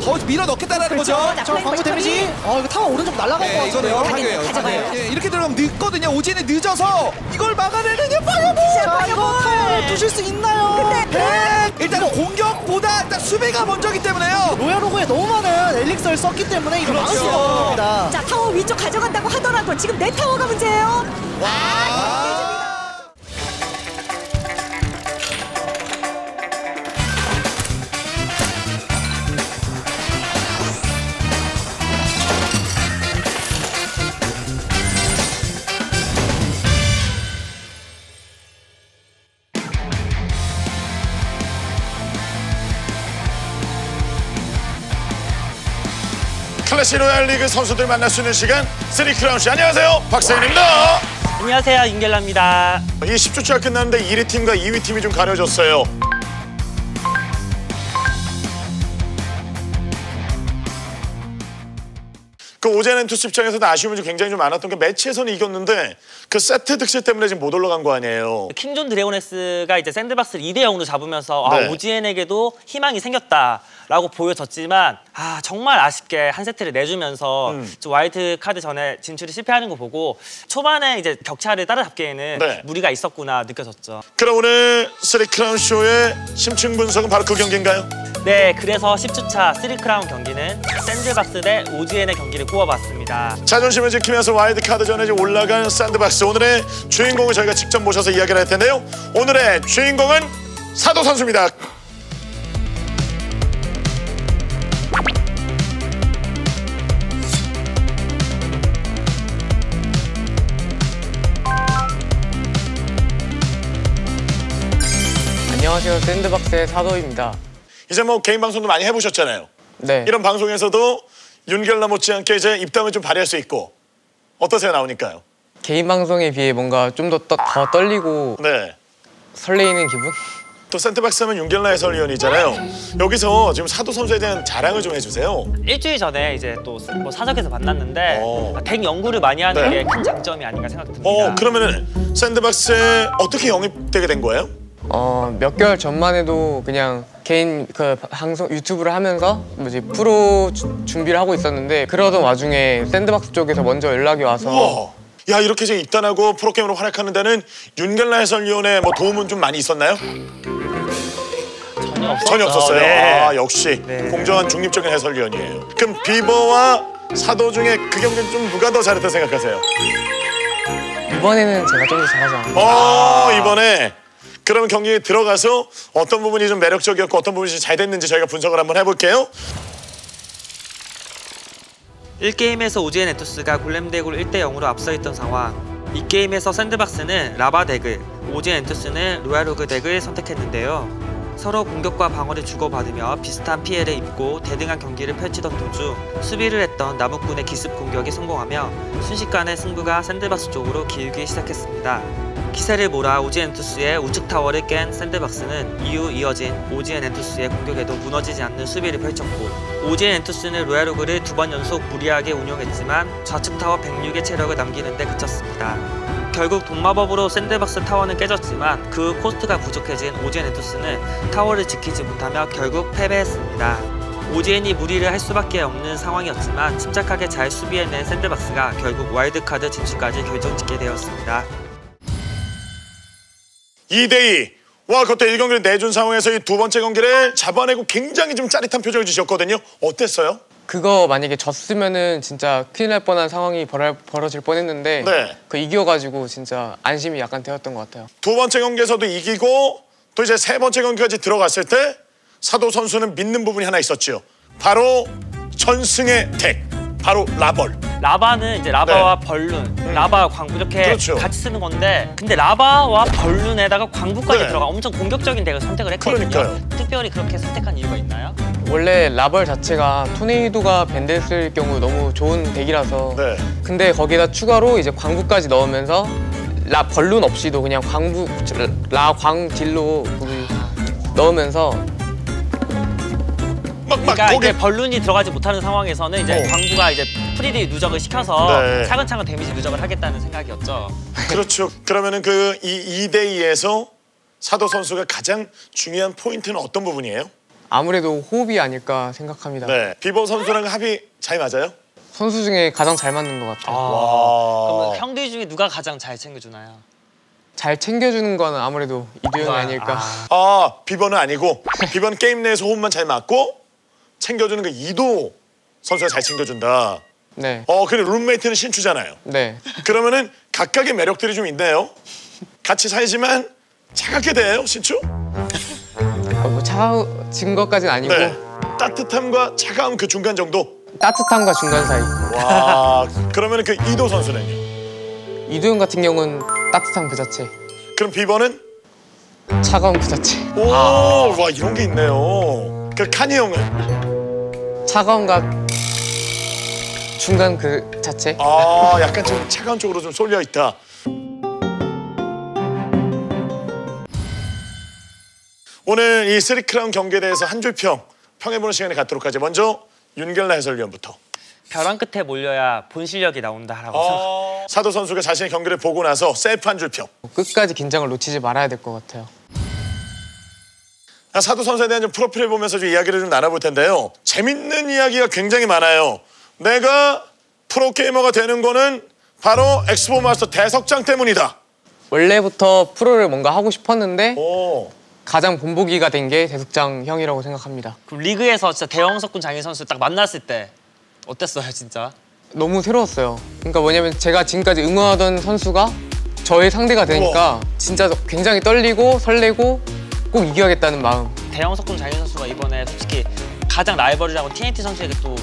더 밀어 넣겠다라는 거죠. 저 광부 데미지. 이거 타워 오른쪽 날아갈 것 같은데요. 가져가요. 예, 이렇게 들어가면 늦거든요. 오지엔이 늦어서 이걸 막아내느냐 파이어볼. 자, 이거 타워를 부실 수 있나요? 근데 일단 공격보다 일단 수비가 먼저기 때문에요. 로얄 로그에 너무 많은 엘릭서를 썼기 때문에 이거 막을 수가 없는 겁니다. 자, 타워 위쪽 가져간다고 하더라도 지금 내 타워가 문제예요. 클래식 로얄 리그 선수들 만날 수 있는 시간 3크라운시. 안녕하세요, 박세현입니다. 안녕하세요, 윤겔라입니다. 이 10주차가 끝났는데 1위 팀과 2위 팀이 좀 가려졌어요. 그 오젠 엔투스 입장에서도 아쉬움이 굉장히 좀 많았던 게 매치에서는 이겼는데 그 세트 득실 때문에 지금 못 올라간 거 아니에요. 킹존 드래곤에스가 이제 샌드박스를 2대0으로 잡으면서 네. 오지엔에게도 희망이 생겼다라고 보여졌지만 정말 아쉽게 한 세트를 내주면서 와일드 카드 전에 진출이 실패하는 거 보고 초반에 이제 격차를 따라잡기에는 네. 무리가 있었구나 느껴졌죠. 그럼 오늘 3크라운 쇼의 심층 분석은 바로 그 경기인가요? 네, 그래서 10주차 3크라운 경기는 샌드박스 대 오지엔의 경기를 구워봤습니다. 자존심을 지키면서 와일드 카드 전에 이제 올라간 샌드박스. 오늘의 주인공을 저희가 직접 모셔서 이야기를 할 텐데요. 오늘의 주인공은 사도 선수입니다. 안녕하세요, 샌드박스의 사도입니다. 이제 뭐 개인 방송도 많이 해보셨잖아요. 네. 이런 방송에서도 윤겔라 못지않게 이제 입담을 좀 발휘할 수 있고 어떠세요, 나오니까요? 개인 방송에 비해 뭔가 좀 더 떨리고 네. 설레이는 기분? 또 샌드박스 하면 윤겔라 해설위원이잖아요. 여기서 지금 사도 선수에 대한 자랑을 좀 해주세요. 일주일 전에 이제 또 뭐 사석에서 만났는데 덱 연구를 많이 네. 하는 게 큰 장점이 아닌가 생각됩니다. 그러면은 샌드박스에 어떻게 영입되게 된 거예요? 몇 개월 전만 해도 그냥 개인 그 방송 유튜브를 하면서 뭐지 프로 준비를 하고 있었는데 그러던 와중에 샌드박스 쪽에서 먼저 연락이 와서 우와. 야, 이렇게 이제 입단하고 프로게임으로 활약하는 데는 윤겔라 해설위원의 뭐 도움은 좀 많이 있었나요? 전혀 없었어요. 네. 아, 역시 네. 공정한 중립적인 해설위원이에요. 그럼 비버와 사도 중에 그 경기는 좀 누가 더 잘했다 생각하세요? 이번에는 제가 좀 더 잘하지 않았나. 이번에 그럼 경기에 들어가서 어떤 부분이 좀 매력적이었고 어떤 부분이 잘 됐는지 저희가 분석을 한번 해볼게요. 1게임에서 오지엔 엔투스가 골렘 덱으로 1대0으로 앞서 있던 상황. 2게임에서 샌드박스는 라바 덱을, 오지엔 엔투스는 로얄 로그 덱을 선택했는데요. 서로 공격과 방어를 주고받으며 비슷한 피해를 입고 대등한 경기를 펼치던 도중 수비를 했던 나무꾼의 기습 공격이 성공하며 순식간에 승부가 샌드박스 쪽으로 기울기 시작했습니다. 기세를 몰아 오지엔 엔투스의 우측 타워를 깬 샌드박스는 이후 이어진 오지엔 엔투스의 공격에도 무너지지 않는 수비를 펼쳤고 오지엔 엔투스는 로얄 로그를 2번 연속 무리하게 운용했지만 좌측 타워 106의 체력을 남기는 데 그쳤습니다. 결국 동마법으로 샌드박스 타워는 깨졌지만 그 코스트가 부족해진 오지엔 엔투스는 타워를 지키지 못하며 결국 패배했습니다. 오지엔이 무리를 할 수밖에 없는 상황이었지만 침착하게 잘 수비해낸 샌드박스가 결국 와일드카드 진출까지 결정짓게 되었습니다. 2대2. 와, 그때 1경기를 내준 상황에서 이 두 번째 경기를 잡아내고 굉장히 좀 짜릿한 표정을 주셨거든요. 어땠어요? 그거 만약에 졌으면은 진짜 큰일 날 뻔한 상황이 벌어질 뻔했는데 네. 그 이겨가지고 진짜 안심이 약간 되었던 것 같아요. 두 번째 경기에서도 이기고 또 이제 세 번째 경기까지 들어갔을 때 사도 선수는 믿는 부분이 하나 있었죠. 바로 전승의 덱, 바로 라벌. 라바는 이제 라바와 벌룬, 라바와 광부 이렇게 그렇죠. 같이 쓰는 건데 근데 라바와 벌룬에다가 광부까지 네. 들어가 엄청 공격적인 덱을 선택을 했거든요. 그러니까요. 특별히 그렇게 선택한 이유가 있나요? 원래 라벌 자체가 토네이도가 밴드했을 경우 너무 좋은 덱이라서 네. 근데 거기다 추가로 이제 광부까지 넣으면서 벌룬 없이도 그냥 광 딜로 거기 넣으면서 그러니까 거기 이제 벌룬이 들어가지 못하는 상황에서는 이제 광부가 이제 프리딜 누적을 시켜서 네. 차근차근 데미지 누적을 하겠다는 생각이었죠. 그렇죠. 그러면은 그 이 2대2에서 사도 선수가 가장 중요한 포인트는 어떤 부분이에요? 아무래도 호흡이 아닐까 생각합니다. 네, 비버 선수랑 합이 잘 맞아요? 선수 중에 가장 잘 맞는 것 같아요. 그러면 형들 중에 누가 가장 잘 챙겨주나요? 잘 챙겨주는 건 아무래도 이두현이 아닐까. 비버는 아니고 비버는 게임 내에서 호흡만 잘 맞고 챙겨주는 그 이도 선수가 잘 챙겨준다. 네. 그래 룸메이트는 신추잖아요. 네. 그러면은 각각의 매력들이 좀 있네요. 같이 살지만 차갑게 대해요, 신추? 뭐 차가워진 것까지는 아니고 네. 따뜻함과 차가움 그 중간 정도? 따뜻함과 중간 사이. 와, 그러면은 그 이도 선수는요? 이두현 같은 경우는 따뜻함 그 자체, 그럼 비버는? 차가움 그 자체. 와 이런 게 있네요. 그 카니 형은? 차가움과 중간 그 자체. 약간 좀 차가운 쪽으로 좀 쏠려 있다. 오늘 이 3크라운 경기에 대해서 한 줄 평해보는 시간을 갖도록 하죠. 먼저 윤결나 해설위원부터. 벼랑 끝에 몰려야 본 실력이 나온다라고 생각. 사도 선수가 자신의 경기를 보고 나서 셀프 한 줄 평. 끝까지 긴장을 놓치지 말아야 될 것 같아요. 사도 선수에 대한 좀 프로필을 보면서 좀 이야기를 좀 나눠볼 텐데요. 재밌는 이야기가 굉장히 많아요. 내가 프로게이머가 되는 거는 바로 엑스보 마스터 대석장 때문이다. 원래부터 프로를 뭔가 하고 싶었는데 오. 가장 본보기가 된 게 대숙장 형이라고 생각합니다. 그럼 리그에서 진짜 대형 석군 장인 선수 딱 만났을 때 어땠어요, 진짜? 너무 새로웠어요. 그러니까 뭐냐면 제가 지금까지 응원하던 선수가 저의 상대가 되니까 진짜 굉장히 떨리고 설레고 꼭 이겨야겠다는 마음. 대형 석군 장인 선수가 이번에 솔직히 가장 라이벌이라고 TNT 선수에게 또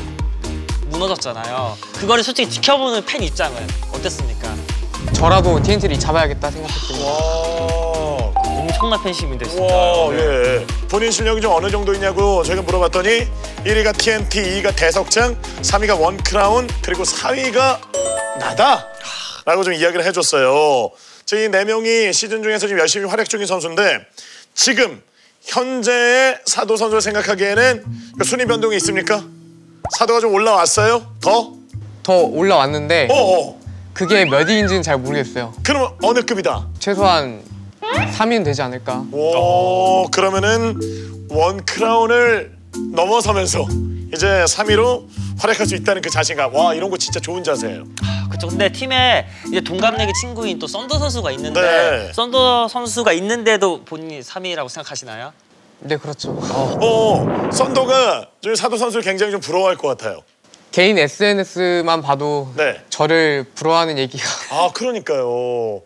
무너졌잖아요. 그거를 솔직히 지켜보는 팬 입장은 어땠습니까? 저라도 TNT를 잡아야겠다 생각했거든요. 엄청난 팬심인데 진짜. 와, 예. 본인 실력이 좀 어느 정도 있냐고 저희가 물어봤더니 1위가 TNT, 2위가 대석장, 3위가 원크라운, 그리고 4위가 나다 라고 좀 이야기를 해줬어요. 저희 4명이 시즌 중에서 지금 열심히 활약 중인 선수인데 지금 현재의 사도 선수를 생각하기에는 순위 변동이 있습니까? 사도가 좀 올라왔어요? 더 올라왔는데 그게 몇 위인지는 잘 모르겠어요. 그러면 어느 급이다? 최소한 3위는 되지 않을까. 오, 그러면은 원크라운을 넘어서면서 이제 3위로 활약할 수 있다는 그 자신감. 와, 이런 거 진짜 좋은 자세예요. 그렇죠. 근데 팀에 이제 동갑내기 친구인 또 썬더 선수가 있는데 네. 썬더 선수가 있는데도 본인이 3위라고 생각하시나요? 네, 그렇죠. 썬더가 저희 사도 선수를 굉장히 좀 부러워할 것 같아요. 개인 SNS만 봐도 네. 저를 부러워하는 얘기가 그러니까요.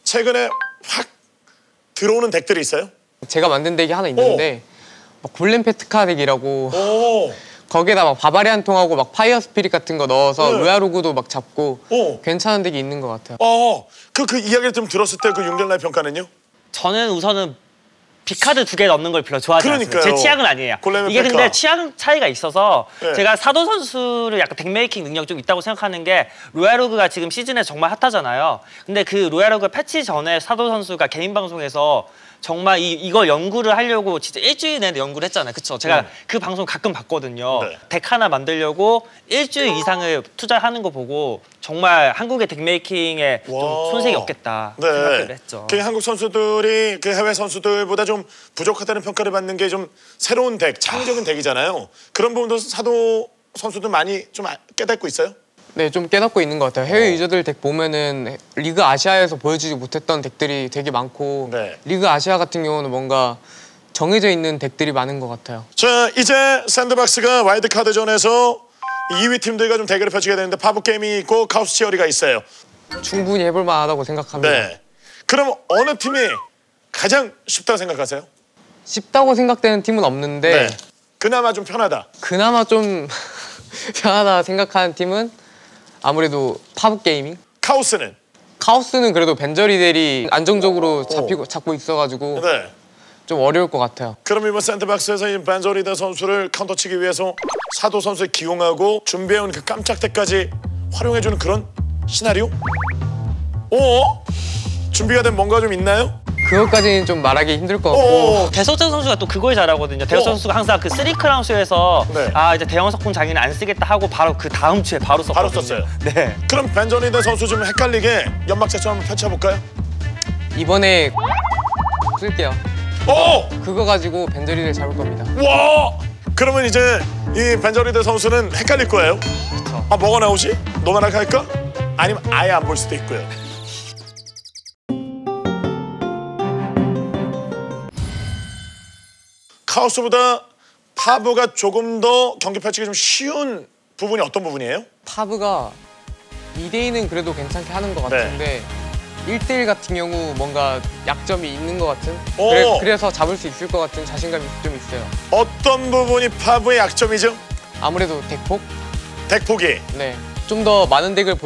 최근에 확 들어오는 덱들이 있어요? 제가 만든 덱이 하나 있는데 막 골렘 페트카 덱이라고 오. 거기에다 막 바바리안 통하고 막 파이어 스피릿 같은 거 넣어서 네. 루야로그도 막 잡고 오. 괜찮은 덱이 있는 것 같아요. 그 이야기를 좀 들었을 때 그 윤결나의 평가는요? 저는 우선은 빅카드 2개 넣는 걸 별로 좋아하지 않습니다. 그러니까요. 제 취향은 아니에요. 골렘의 이게 페카. 근데 취향 차이가 있어서 네. 제가 사도 선수를 약간 덱메이킹 능력이 좀 있다고 생각하는 게 로얄로그가 지금 시즌에 정말 핫하잖아요. 근데 그 로얄로그 패치 전에 사도 선수가 개인 방송에서 정말 이걸 연구를 하려고 진짜 일주일 내내 연구를 했잖아요. 그쵸? 제가 그 방송 가끔 봤거든요. 네. 덱 하나 만들려고 일주일 이상을 투자하는 거 보고 정말 한국의 덱메이킹에 좀 와. 손색이 없겠다 생각을 했죠. 그 한국 선수들이 그 해외 선수들보다 좀 부족하다는 평가를 받는 게 좀 새로운 덱, 창의적인 덱이잖아요. 그런 부분도 사도 선수들 많이 좀 깨닫고 있어요? 네, 좀 깨닫고 있는 것 같아요. 해외 유저들 덱 보면은 리그 아시아에서 보여주지 못했던 덱들이 되게 많고 네. 리그 아시아 같은 경우는 뭔가 정해져 있는 덱들이 많은 것 같아요. 자, 이제 샌드박스가 와일드카드전에서 2위 팀들과 좀 대결을 펼치게 되는데 파브게임이 있고 카우스 치어리가 있어요. 충분히 해볼 만하다고 생각합니다. 네. 그럼 어느 팀이 가장 쉽다고 생각하세요? 쉽다고 생각되는 팀은 없는데 그나마 좀 편하다. 그나마 좀 편하다 생각하는 팀은 아무래도 파브게이밍? 카우스는? 카오스는 그래도 벤저리델이 안정적으로 잡고 있어가지고 네. 좀 어려울 것 같아요. 그럼 이번 샌드박스에서 이 벤저리더 선수를 카운터치기 위해서 사도 선수를 기용하고 준비해온 그 깜짝 때까지 활용해주는 그런 시나리오? 준비가 된 뭔가 좀 있나요? 그것까지는 좀 말하기 힘들 것 같고 대석장 선수가 또 그걸 잘하거든요. 대석장 선수가 항상 그 3크라운 쇼에서 네. 이제 대형 석궁 장인은 안 쓰겠다 하고 바로 그 다음 주에 바로 썼거든요. 바로 썼어요. 네. 그럼 벤저리더 선수 좀 헷갈리게 연막 작전 한번 펼쳐볼까요? 이번에 쓸게요. 오! 그거 가지고 벤저리를 잡을 겁니다. 와! 그러면 이제 이 벤저리드 선수는 헷갈릴 거예요. 그쵸. 아, 뭐가 나오지? 노만하게 할까? 아니면 아예 안 볼 수도 있고요. 카오스보다 파브가 조금 더 경기 펼치기 좀 쉬운 부분이 어떤 부분이에요? 파브가 2대2는 그래도 괜찮게 하는 것 같은데 1대1 같은 경우 뭔가 약점이 있는 것 같은 그래서 잡을 수 있을 것 같은 자신감이 좀 있어요. 어떤 부분이 파브의 약점이죠? 아무래도 덱폭? 덱폭이. 네. 좀 더 많은 덱을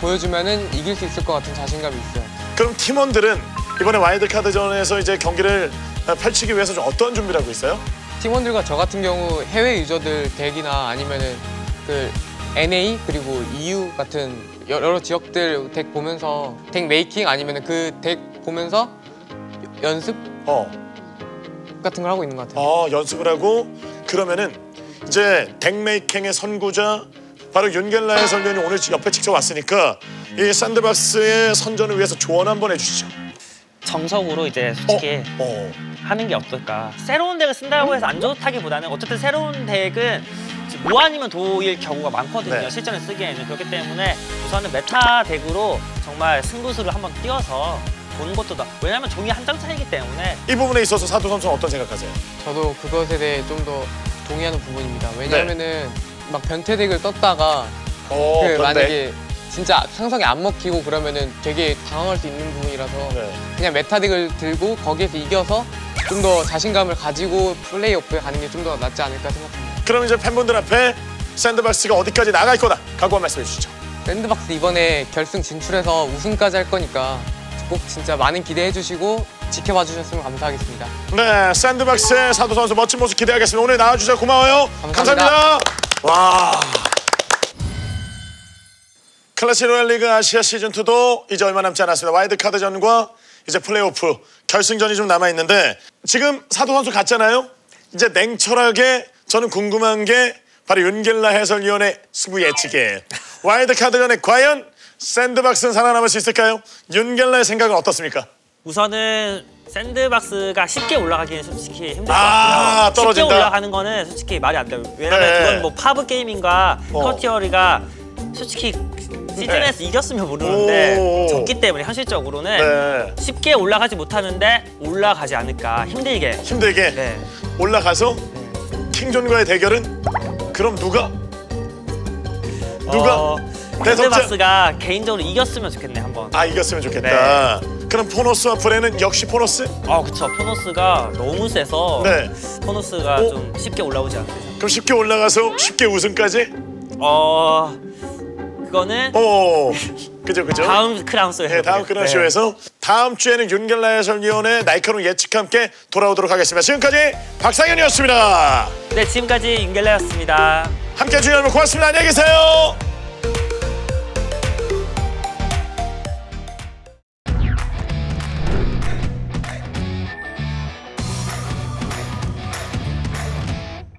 보여주면은 이길 수 있을 것 같은 자신감이 있어요. 그럼 팀원들은 이번에 와일드카드전에서 이제 경기를 펼치기 위해서 좀 어떤 준비를 하고 있어요? 팀원들과 저 같은 경우 해외 유저들 덱이나 아니면은 그 NA 그리고 EU 같은 여러 지역들 덱 보면서 덱 메이킹 아니면은 그 덱 보면서 연습 같은 걸 하고 있는 것 같아요. 연습을 하고 그러면은 이제 덱 메이킹의 선구자 바로 윤겔라의 선전이 오늘 옆에 직접 왔으니까 이 샌드박스의 선전을 위해서 조언 한번 해주시죠. 정석으로 이제 솔직히 하는 게 어떨까. 새로운 덱을 쓴다고 해서 안 좋다기보다는 어쨌든 새로운 덱은 뭐 아니면 도일 경우가 많거든요. 네. 실전에 쓰기에는. 그렇기 때문에 우선은 메타 덱으로 정말 승부수를 한번 띄워서 보는 것도 왜냐면 종이 한 장 차이기 때문에. 이 부분에 있어서 사도 선수는 어떤 생각하세요? 저도 그것에 대해 좀 더 동의하는 부분입니다. 왜냐하면은 막 변태 덱을 떴다가 만약에 진짜 상성이 안 먹히고 그러면은 되게 당황할 수 있는 부분이라서 그냥 메타 덱을 들고 거기에서 이겨서 좀 더 자신감을 가지고 플레이오프에 가는 게 좀 더 낫지 않을까 생각합니다. 그럼 이제 팬분들 앞에 샌드박스가 어디까지 나갈 거다 각오 한 말씀해 주시죠. 샌드박스 이번에 결승 진출해서 우승까지 할 거니까 꼭 진짜 많은 기대해 주시고 지켜봐 주셨으면 감사하겠습니다. 네, 샌드박스의 사도 선수 멋진 모습 기대하겠습니다. 오늘 나와주셔서 고마워요. 감사합니다. 와. 클래식 로얄리그 아시아 시즌2도 이제 얼마 남지 않았습니다. 와일드카드전과 이제 플레이오프 결승전이 좀 남아있는데 지금 사도 선수 갔잖아요. 이제 냉철하게 저는 궁금한 게 바로 윤겔라 해설위원의 승부 예측이에요. 와일드카드전에 과연 샌드박스는 살아남을 수 있을까요? 윤겔라의 생각은 어떻습니까? 우선은 샌드박스가 쉽게 올라가기는 솔직히 힘들 것 같고요. 떨어진다. 쉽게 올라가는 거는 솔직히 말이 안 돼요. 왜냐면 그건 뭐 파브 게이밍과 커티어리가 솔직히 시즌에서 이겼으면 모르는데 졌기 때문에 현실적으로는 쉽게 올라가지 못하는데 올라가지 않을까. 힘들게 올라가서 킹존과의 대결은 그럼 누가 샌드박스가 개인적으로 이겼으면 좋겠네 한번. 이겼으면 좋겠다. 그럼 포노스와 브레는 역시 포노스? 그쵸. 포노스가 너무 세서 포노스가 좀 쉽게 올라오지 않을까. 그럼 쉽게 올라가서 쉽게 우승까지? 그거는 그죠. 다음 크라운쇼에서. 다음 크라운쇼에서 다음 주에는 윤겔라 해설위원의 날카로운 예측과 함께 돌아오도록 하겠습니다. 지금까지 박상현이었습니다. 네, 지금까지 윤겔라였습니다. 함께해 주셔서 고맙습니다. 안녕히 계세요.